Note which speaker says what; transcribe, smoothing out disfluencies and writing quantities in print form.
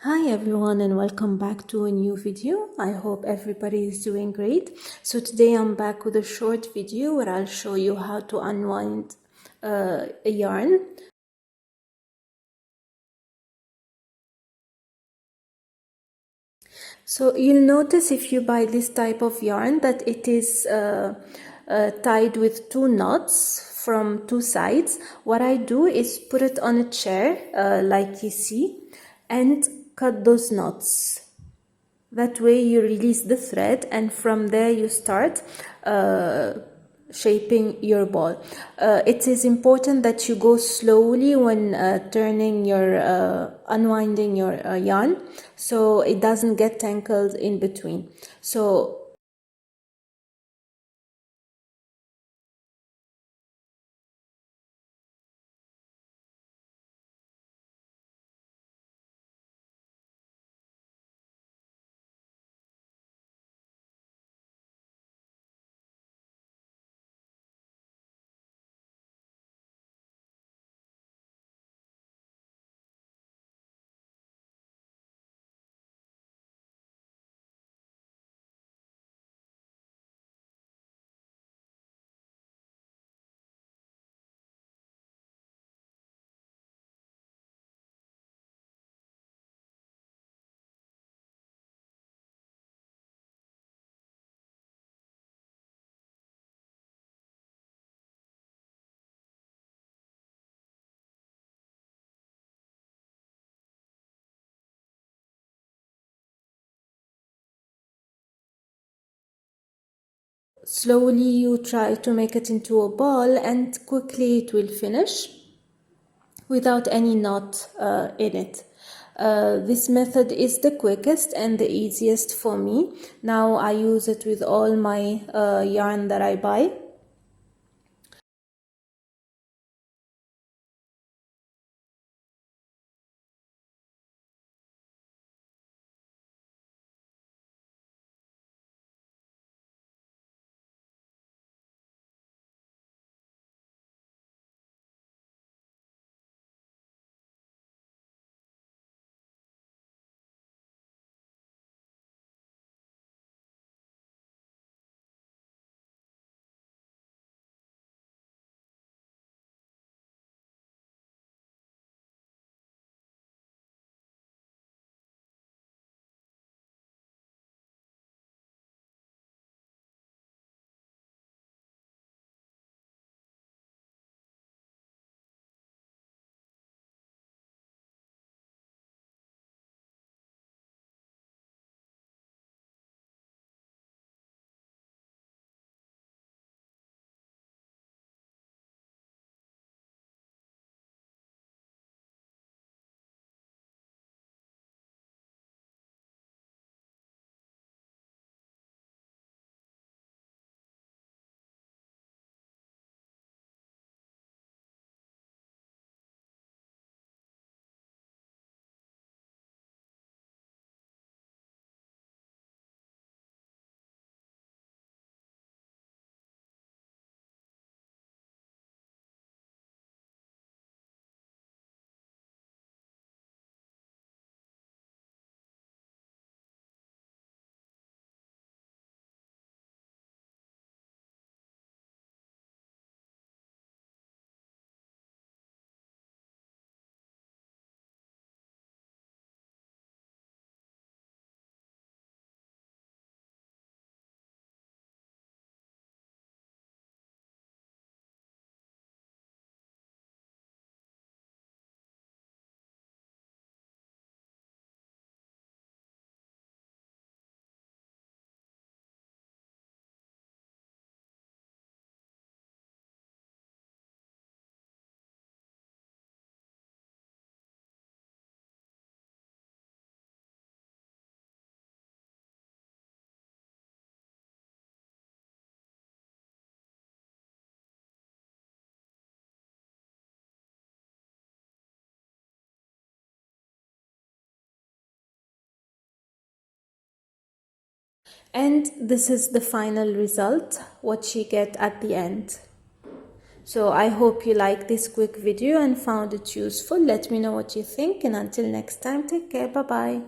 Speaker 1: Hi everyone and welcome back to a new video. I hope everybody is doing great. So today I'm back with a short video where I'll show you how to unwind a yarn. So you'll notice if you buy this type of yarn that it is tied with two knots from two sides. What I do is put it on a chair like you see and cut those knots. That way you release the thread and from there you start shaping your ball. It is important that you go slowly when unwinding your yarn so it doesn't get tangled in between. So slowly you try to make it into a ball and quickly it will finish without any knot in it. This method is the quickest and the easiest for me. Now I use it with all my yarn that I buy. And this is the final result, what you get at the end. So I hope you liked this quick video and found it useful. Let me know what you think, and until next time, take care. Bye bye.